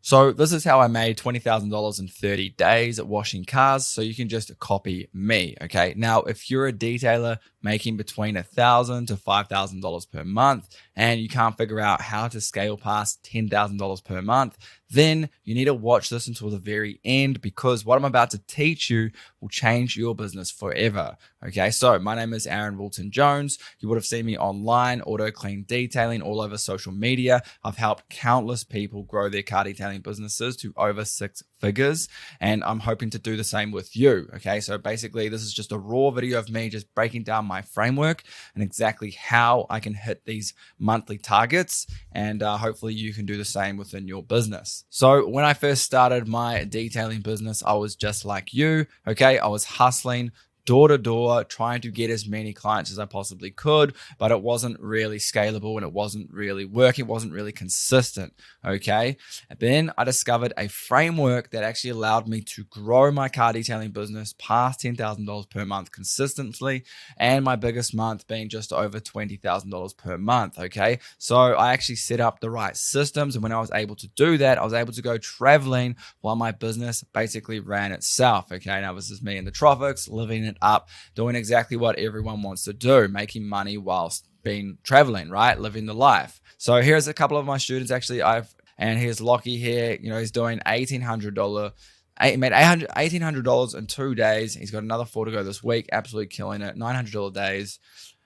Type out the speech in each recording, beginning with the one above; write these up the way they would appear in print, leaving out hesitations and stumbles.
So this is how I made $20,000 in 30 days at washing cars. So you can just copy me. Okay. Now, if you're a detailer making between $1,000 to $5,000 per month and you can't figure out how to scale past $10,000 per month, then you need to watch this until the very end, because what I'm about to teach you will change your business forever. Okay, so my name is Aaron Wilton-Jones. You would have seen me online, auto clean detailing, all over social media. I've helped countless people grow their car detailing businesses to over 6 figures, and I'm hoping to do the same with you. Okay, so basically this is just a raw video of me just breaking down my framework and exactly how I can hit these monthly targets, and hopefully you can do the same within your business. So when I first started my detailing business, I was just like you. Okay, I was hustling door to door, trying to get as many clients as I possibly could, but it wasn't really scalable and it wasn't really working. It wasn't really consistent. Okay. And then I discovered a framework that actually allowed me to grow my car detailing business past $10,000 per month consistently, and my biggest month being just over $20,000 per month. Okay. So I actually set up the right systems. And when I was able to do that, I was able to go traveling while my business basically ran itself. Okay. Now this is me in the tropics, living it up, doing exactly what everyone wants to do, making money whilst being traveling, right? Living the life. So here's a couple of my students actually. And here's Lockie here. You know, he's doing $1,800. He made $1,800 in 2 days. He's got another 4 to go this week. Absolutely killing it. $900 days.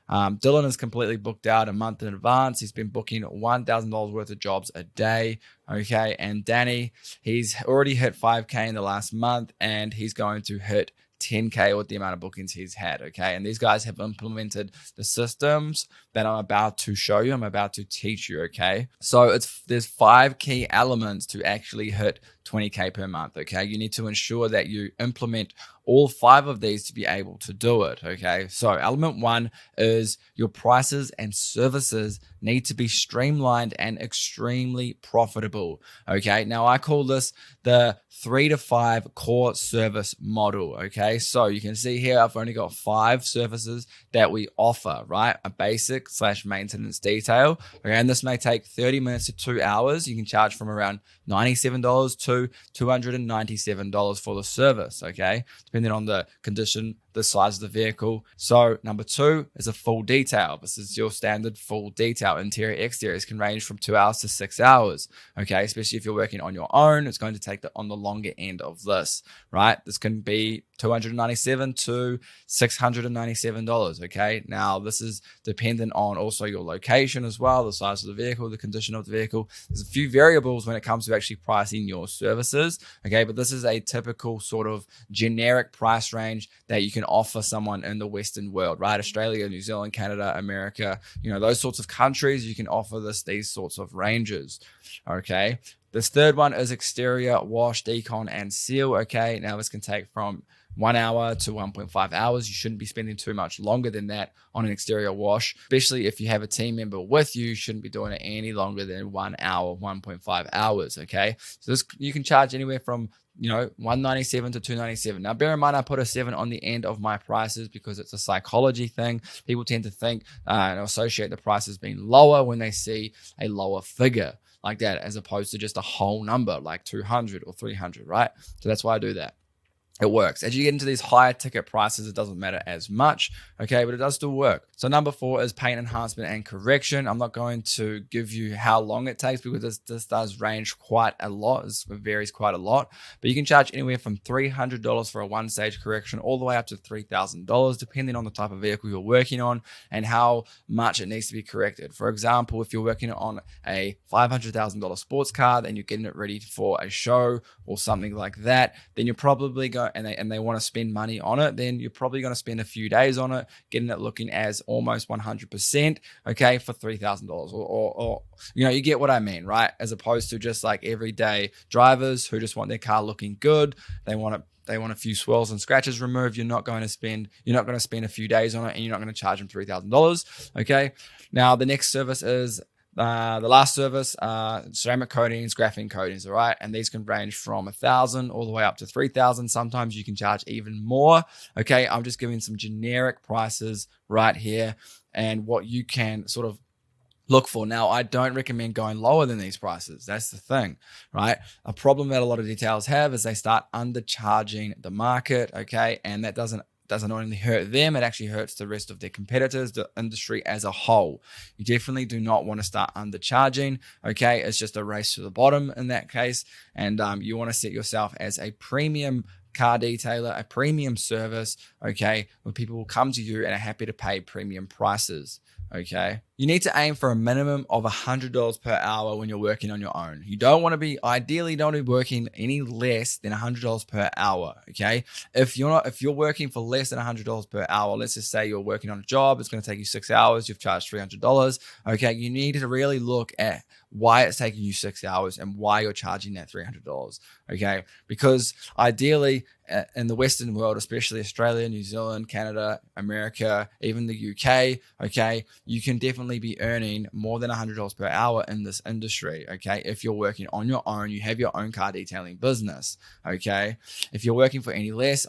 Dylan is completely booked out a month in advance. He's been booking $1,000 worth of jobs a day. Okay. And Danny, he's already hit 5K in the last month, and he's going to hit 10K with the amount of bookings he's had. Okay. And these guys have implemented the systems that I'm about to show you. I'm about to teach you. Okay. So there's 5 key elements to actually hit 20K per month. Okay. You need to ensure that you implement all 5 of these to be able to do it. Okay. So element 1 is your prices and services need to be streamlined and extremely profitable. Okay. Now I call this the 3 to 5 core service model. Okay. So you can see here, I've only got 5 services that we offer, right? A basic / maintenance detail. Okay. And this may take 30 minutes to 2 hours. You can charge from around $97 to $297 for the service. Okay. Depending on the condition, the size of the vehicle. So number 2 is a full detail. This is your standard full detail. Interior, exteriors can range from 2 hours to 6 hours. Okay. Especially if you're working on your own, it's going to take on the longer end of this, right? This can be $297 to $697. Okay. Now this is dependent on also your location as well, the size of the vehicle, the condition of the vehicle. There's a few variables when it comes to actually pricing your services. Okay. But this is a typical sort of generic price range that you can offer someone in the Western world, right? Australia, New Zealand, Canada, America, you know, those sorts of countries, you can offer these sorts of ranges. Okay. This third one is exterior wash, decon, and seal. Okay. Now this can take from 1 hour to 1.5 hours. You shouldn't be spending too much longer than that on an exterior wash, especially if you have a team member with you. You shouldn't be doing it any longer than 1 hour, 1.5 hours. Okay. So this, you can charge anywhere from $197 to $297. Now, bear in mind, I put a 7 on the end of my prices because it's a psychology thing. People tend to think and associate the prices being lower when they see a lower figure like that, as opposed to just a whole number like 200 or 300, right? So that's why I do that. It works. As you get into these higher ticket prices, it doesn't matter as much, okay, but it does still work. So number 4 is paint enhancement and correction. I'm not going to give you how long it takes because this does range quite a lot. It varies quite a lot, but you can charge anywhere from $300 for a 1-stage correction all the way up to $3,000, depending on the type of vehicle you're working on and how much it needs to be corrected. For example, if you're working on a $500,000 sports car and you're getting it ready for a show or something like that, then you're probably going and they want to spend money on it, then you're probably going to spend a few days on it, getting it looking as almost 100%, okay, for $3,000 or you get what I mean, right? As opposed to just like everyday drivers who just want their car looking good. They want a few swirls and scratches removed. You're not going to spend a few days on it, and you're not going to charge them $3,000. Okay. Now the next service is the last service, ceramic coatings, graphene coatings, all right? And these can range from $1,000 all the way up to $3,000. Sometimes you can charge even more, okay? I'm just giving some generic prices right here and what you can sort of look for. Now, I don't recommend going lower than these prices. That's the thing, right? A problem that a lot of detailers have is they start undercharging the market, okay? And that doesn't only hurt them, it actually hurts the rest of their competitors, the industry as a whole. You definitely do not want to start undercharging, okay? It's just a race to the bottom in that case. And you want to set yourself as a premium car detailer, a premium service, okay, where people will come to you and are happy to pay premium prices. Okay. You need to aim for a minimum of $100 per hour when you're working on your own. You don't want to be, ideally don't be working any less than $100 per hour. Okay. If you're working for less than $100 per hour, let's just say you're working on a job, it's going to take you 6 hours, you've charged $300. Okay. You need to really look at why it's taking you 6 hours and why you're charging that $300. Okay. Because ideally, in the Western world, especially Australia, New Zealand, Canada, America, even the UK, okay, you can definitely be earning more than $100 per hour in this industry, okay? If you're working on your own, you have your own car detailing business, okay? If you're working for any less,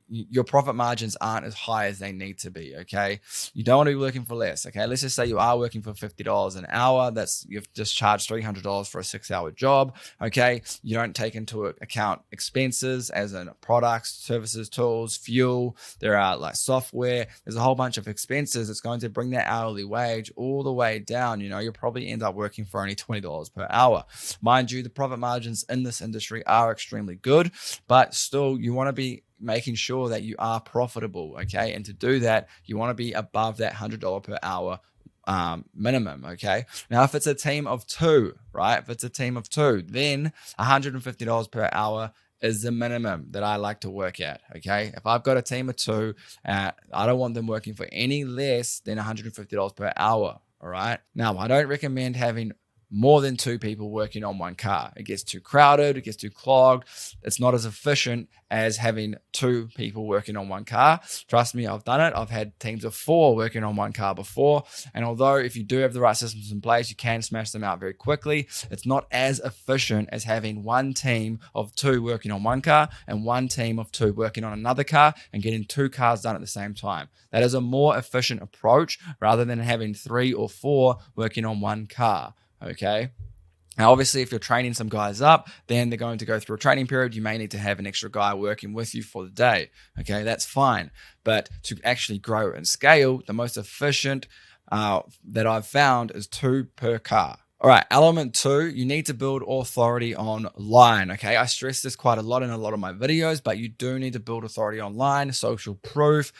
your profit margins aren't as high as they need to be, okay? You don't want to be working for less, okay? Let's just say you are working for $50 an hour. You've just charged $300 for a 6-hour job, okay? You don't take into account expenses as in products, services, tools, fuel. There are like software. There's a whole bunch of expenses that's going to bring that hourly wage all the way down. You'll probably end up working for only $20 per hour. Mind you, the profit margins in this industry are extremely good, but still you want to be making sure that you are profitable, okay? And to do that, you want to be above that $100 per hour minimum, okay? Now, if it's a team of two, right? If it's a team of two, then $150 per hour is the minimum that I like to work at, okay? If I've got a team of two, I don't want them working for any less than $150 per hour, all right? Now, I don't recommend having more than 2 people working on one car. It gets too crowded, it gets too clogged. It's not as efficient as having 2 people working on one car. Trust me, I've done it. I've had teams of 4 working on one car before. And although if you do have the right systems in place, you can smash them out very quickly, it's not as efficient as having one team of 2 working on one car and one team of 2 working on another car and getting 2 cars done at the same time. That is a more efficient approach rather than having 3 or 4 working on one car. Okay. Now, obviously, if you're training some guys up, then they're going to go through a training period. You may need to have an extra guy working with you for the day. Okay, that's fine. But to actually grow and scale, the most efficient that I've found is 2 per car. All right, element 2, you need to build authority online, okay? I stress this quite a lot in a lot of my videos, but you do need to build authority online, social proof,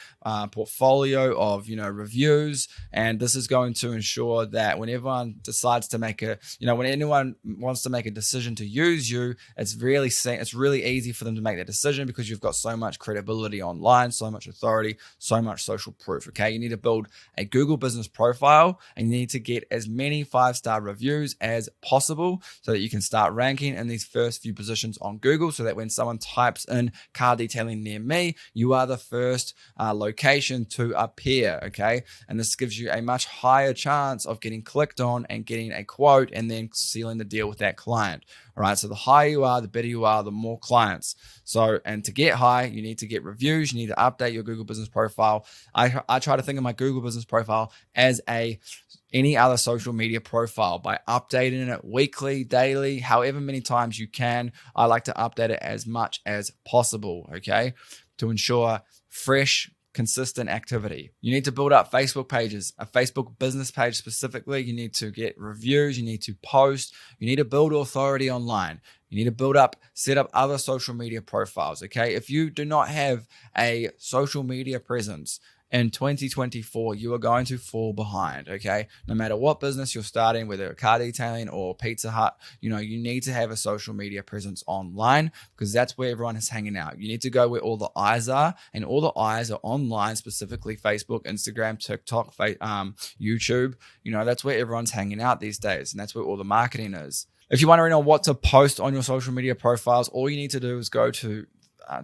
portfolio of, reviews, and this is going to ensure that when everyone decides to make when anyone wants to make a decision to use you, it's really easy for them to make that decision because you've got so much credibility online, so much authority, so much social proof, okay? You need to build a Google business profile and you need to get as many 5-star reviews as possible so that you can start ranking in these first few positions on Google so that when someone types in car detailing near me, you are the first location to appear, okay? And this gives you a much higher chance of getting clicked on and getting a quote and then sealing the deal with that client. All right, so the higher you are, the better you are, the more clients. So, and to get high, you need to get reviews. You need to update your Google business profile. I try to think of my Google business profile as any other social media profile by updating it weekly, daily, however many times you can. I like to update it as much as possible, okay, to ensure fresh, consistent activity. You need to build up Facebook pages, a Facebook business page specifically. You need to get reviews. You need to post. You need to build authority online. You need to set up other social media profiles, okay? If you do not have a social media presence, in 2024, you are going to fall behind, okay? No matter what business you're starting, whether a car detailing or Pizza Hut, you need to have a social media presence online because that's where everyone is hanging out. You need to go where all the eyes are, and all the eyes are online, specifically Facebook, Instagram, TikTok, YouTube. That's where everyone's hanging out these days, and that's where all the marketing is. If you're wondering on what to post on your social media profiles, all you need to do is go to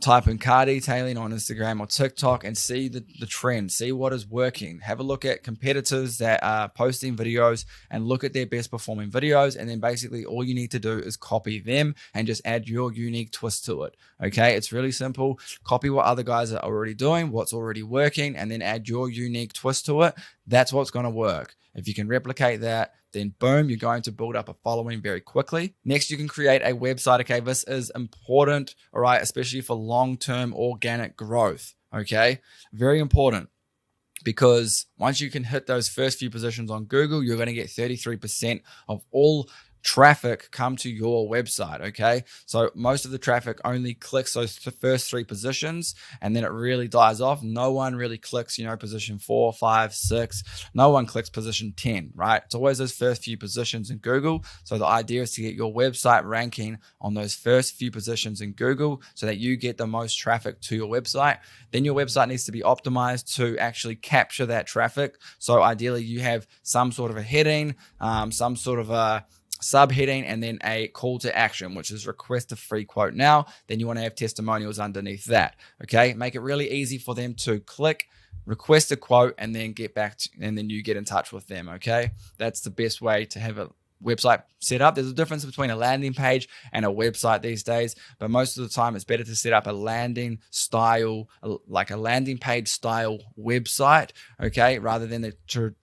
type in car detailing on Instagram or TikTok and see the trend, see what is working. Have a look at competitors that are posting videos and look at their best performing videos. And then basically all you need to do is copy them and just add your unique twist to it. Okay, it's really simple. Copy what other guys are already doing, what's already working, and then add your unique twist to it. That's what's going to work. If you can replicate that, then boom, you're going to build up a following very quickly. Next, you can create a website. Okay, this is important, all right, especially for long-term organic growth. Okay, very important. Because once you can hit those first few positions on Google, you're going to get 33% of all traffic come to your website. Okay, so most of the traffic only clicks those first 3 positions, and then it really dies off. No one really clicks, position 4, 5, 6. No one clicks position 10, right? It's always those first few positions in Google. So the idea is to get your website ranking on those first few positions in Google so that you get the most traffic to your website. Then your website needs to be optimized to actually capture that traffic. So ideally you have some sort of a heading, some sort of a subheading, and then a call to action, which is request a free quote now. Then you want to have testimonials underneath that. Okay, make it really easy for them to click, request a quote, and then get back to, and then you get in touch with them. Okay, that's the best way to have a website set up. There's a difference between a landing page and a website these days, but most of the time it's better to set up a landing style, like a landing page style website, okay, rather than a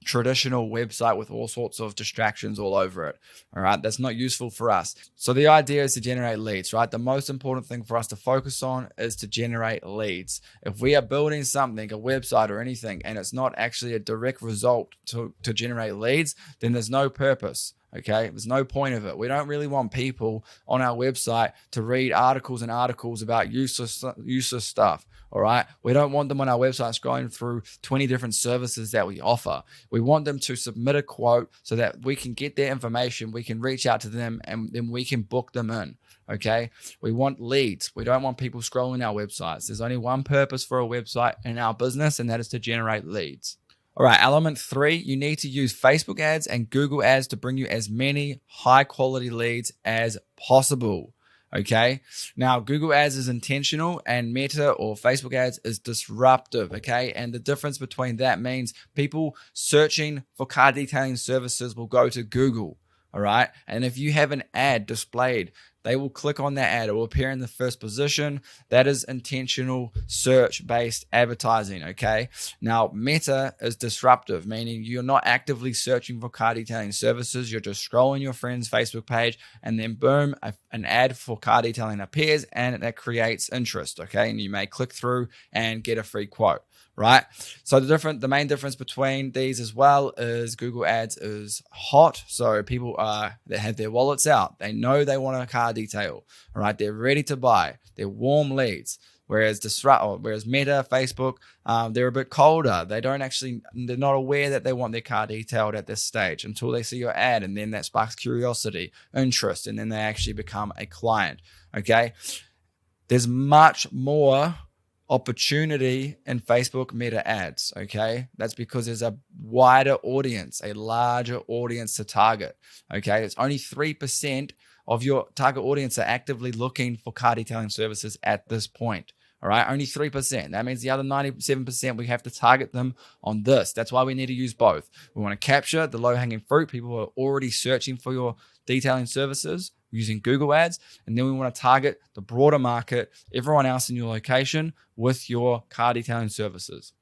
traditional website with all sorts of distractions all over it. All right, that's not useful for us. So the idea is to generate leads, right? The most important thing for us to focus on is to generate leads. If we are building something, a website or anything, and it's not actually a direct result to generate leads, then there's no purpose. Okay, there's no point of it. We don't really want people on our website to read articles and articles about useless stuff. All right, we don't want them on our website scrolling through 20 different services that we offer. We want them to submit a quote so that we can get their information, we can reach out to them, and then we can book them in. Okay, we want leads. We don't want people scrolling our websites. There's only one purpose for a website in our business, and that is to generate leads. All right, element 3, you need to use Facebook ads and Google ads to bring you as many high quality leads as possible. Okay, now Google ads is intentional and Meta or Facebook ads is disruptive. Okay, and the difference between that means people searching for car detailing services will go to Google. All right, and if you have an ad displayed, they will click on that ad. It will appear in the first position. That is intentional search-based advertising, okay? Now, Meta is disruptive, meaning you're not actively searching for car detailing services. You're just scrolling your friend's Facebook page, and then boom, an ad for car detailing appears, and that creates interest, okay? And you may click through and get a free quote. Right. So the main difference between these as well is Google ads is hot. So people that have their wallets out, they know they want a car detail. All right. They're ready to buy. They're warm leads. Whereas Meta, Facebook, they're a bit colder. They're not aware that they want their car detailed at this stage until they see your ad. And then that sparks curiosity, interest, and then they actually become a client. Okay. There's much more opportunity in Facebook Meta ads. Okay, that's because there's a wider audience, a larger audience to target. Okay, it's only 3% of your target audience are actively looking for car detailing services at this point. All right, only 3%. That means the other 97%, we have to target them on this. That's why we need to use both. We want to capture the low-hanging fruit, people who are already searching for your detailing services using Google ads. And then we want to target the broader market, everyone else in your location with your car detailing services.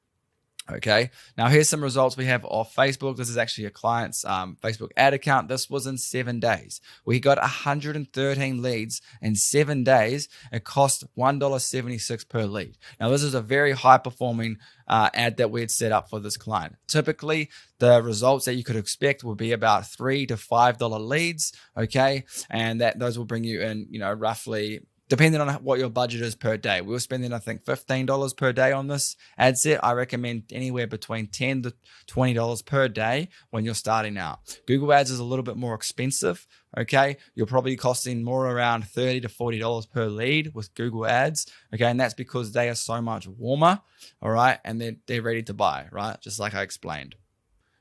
Okay, now here's some results we have off Facebook. This is actually a client's Facebook ad account. This was in 7 days. We got 113 leads in 7 days. It cost $1.76 per lead. Now this is a very high performing ad that we had set up for this client. Typically, the results that you could expect would be about $3 to $5 leads. Okay, and those will bring you in, roughly, depending on what your budget is per day. We were spending, I think, $15 per day on this ad set. I recommend anywhere between $10 to $20 per day when you're starting out. Google ads is a little bit more expensive. Okay, you're probably costing more around $30 to $40 per lead with Google ads. Okay, and that's because they are so much warmer. All right, and they're ready to buy, right? Just like I explained.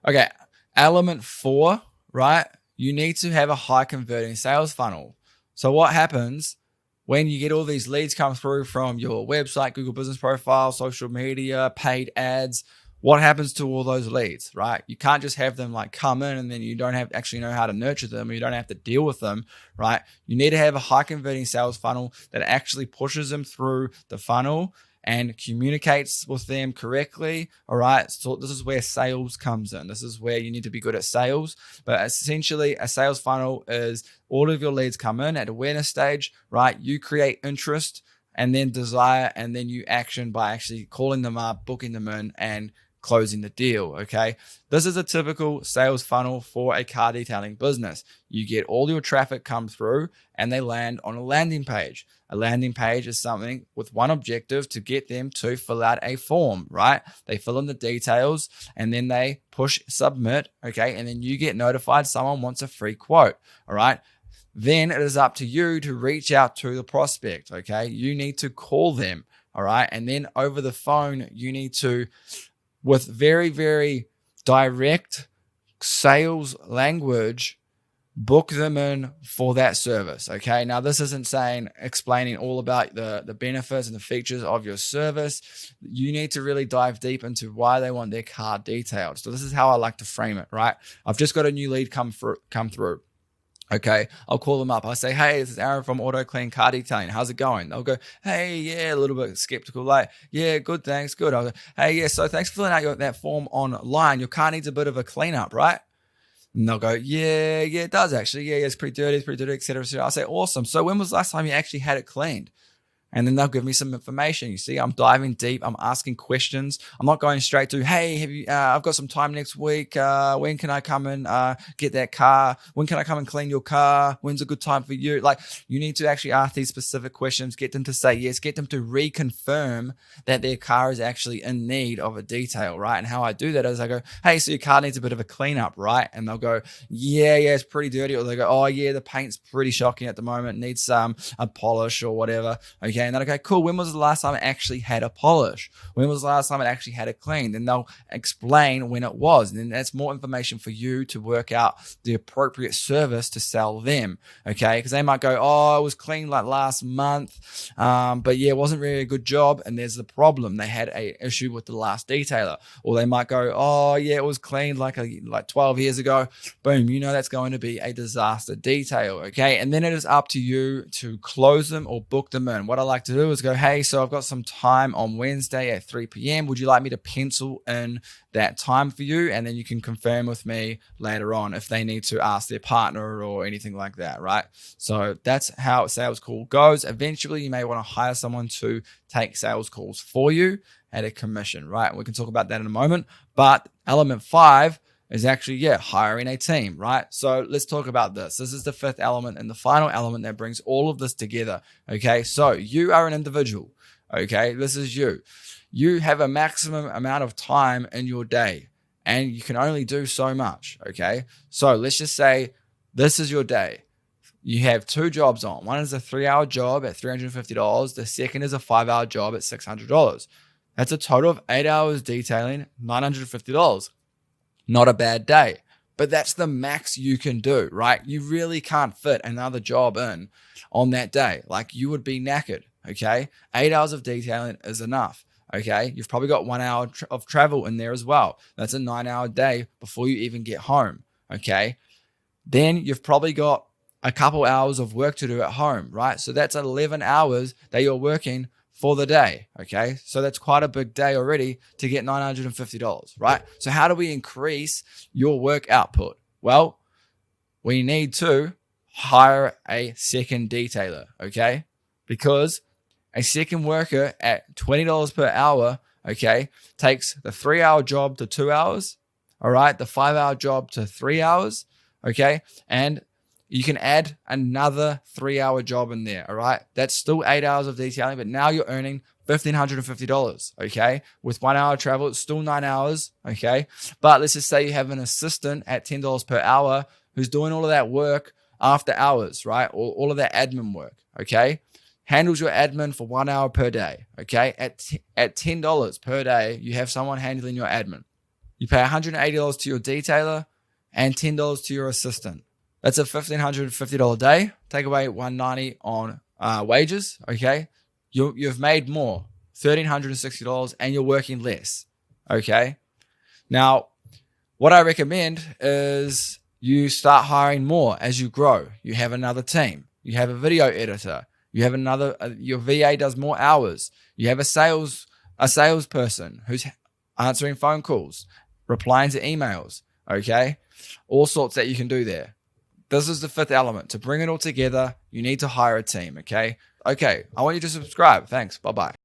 Okay, element 4, right? You need to have a high converting sales funnel. So what happens when you get all these leads come through from your website, Google Business Profile, social media, paid ads? What happens to all those leads, right? You can't just have them like come in and then you don't actually know how to nurture them, or you don't have to deal with them, right? You need to have a high converting sales funnel that actually pushes them through the funnel and communicates with them correctly, all right? So this is where sales comes in. This is where you need to be good at sales. But essentially, a sales funnel is all of your leads come in at awareness stage, right? You create interest and then desire, and then you action by actually calling them up, booking them in, and closing the deal, okay? This is a typical sales funnel for a car detailing business. You get all your traffic come through and they land on a landing page. A landing page is something with one objective, to get them to fill out a form, right? They fill in the details and then they push submit, okay? And then you get notified someone wants a free quote, all right? Then it is up to you to reach out to the prospect, okay? You need to call them, all right? And then over the phone, you need to, with very, very direct sales language, book them in for that service, okay? Now, this isn't explaining all about the benefits and the features of your service. You need to really dive deep into why they want their car detailed. So this is how I like to frame it, right? I've just got a new lead come through. Okay, I'll call them up. I say, hey, this is Aaron from Auto Clean Car Detailing. How's it going? They'll go, hey, yeah, a little bit skeptical. Like, yeah, good, thanks, good. I'll go, hey, yeah, so thanks for filling out that form online. Your car needs a bit of a cleanup, right? And they'll go, yeah, it does actually. Yeah, it's pretty dirty, et cetera, et cetera. I'll say, awesome. So when was the last time you actually had it cleaned? And then they'll give me some information. You see, I'm diving deep. I'm asking questions. I'm not going straight to, hey, I've got some time next week. When can I come and get that car? When can I come and clean your car? When's a good time for you? Like, you need to actually ask these specific questions, get them to say yes, get them to reconfirm that their car is actually in need of a detail, right? And how I do that is I go, hey, so your car needs a bit of a cleanup, right? And they'll go, yeah, it's pretty dirty. Or they go, oh yeah, the paint's pretty shocking at the moment. Needs a polish or whatever. Okay. And then, okay, cool. When was the last time it actually had a polish? When was the last time it actually had it cleaned? And they'll explain when it was. And then that's more information for you to work out the appropriate service to sell them. Okay. Because they might go, oh, it was cleaned like last month. But yeah, it wasn't really a good job. And there's the problem. They had a issue with the last detailer. Or they might go, oh yeah, it was cleaned like 12 years ago. Boom. You know, that's going to be a disaster detail. Okay. And then it is up to you to close them or book them in. What I like to do is go, hey, so I've got some time on Wednesday at 3 p.m. Would you like me to pencil in that time for you? And then you can confirm with me later on if they need to ask their partner or anything like that, right? So that's how a sales call goes. Eventually, you may want to hire someone to take sales calls for you at a commission, right? We can talk about that in a moment. But element 5 is actually, hiring a team, right? So let's talk about this. This is the 5th element and the final element that brings all of this together, okay? So you are an individual, okay? This is you. You have a maximum amount of time in your day and you can only do so much, okay? So let's just say this is your day. You have 2 jobs on. One is a 3-hour job at $350. The second is a 5-hour job at $600. That's a total of 8 hours detailing, $950. Not a bad day, but that's the max you can do, right? You really can't fit another job in on that day. Like, you would be knackered, okay? 8 hours of detailing is enough, okay? You've probably got 1 hour of travel in there as well. That's a 9-hour day before you even get home, okay? Then you've probably got a couple hours of work to do at home, right? So that's 11 hours that you're working for the day, okay? So that's quite a big day already to get $950, right? So how do we increase your work output? Well, we need to hire a second detailer, okay? Because a second worker at $20 per hour, okay, takes the 3-hour job to 2 hours, all right? The 5-hour job to 3 hours, okay? And you can add another 3-hour job in there, all right? That's still 8 hours of detailing, but now you're earning $1,550, okay? With 1 hour travel, it's still 9 hours, okay? But let's just say you have an assistant at $10 per hour who's doing all of that work after hours, right? All of that admin work, okay? Handles your admin for 1 hour per day, okay? At $10 per day, you have someone handling your admin. You pay $180 to your detailer and $10 to your assistant. That's a $1,550 day. Take away $190 on wages, okay? You've made more, $1,360, and you're working less, okay? Now, what I recommend is you start hiring more as you grow. You have another team. You have a video editor. You have another, your VA does more hours. You have a salesperson who's answering phone calls, replying to emails, okay? All sorts that you can do there. This is the fifth element. To bring it all together, you need to hire a team, okay? Okay, I want you to subscribe. Thanks. Bye-bye.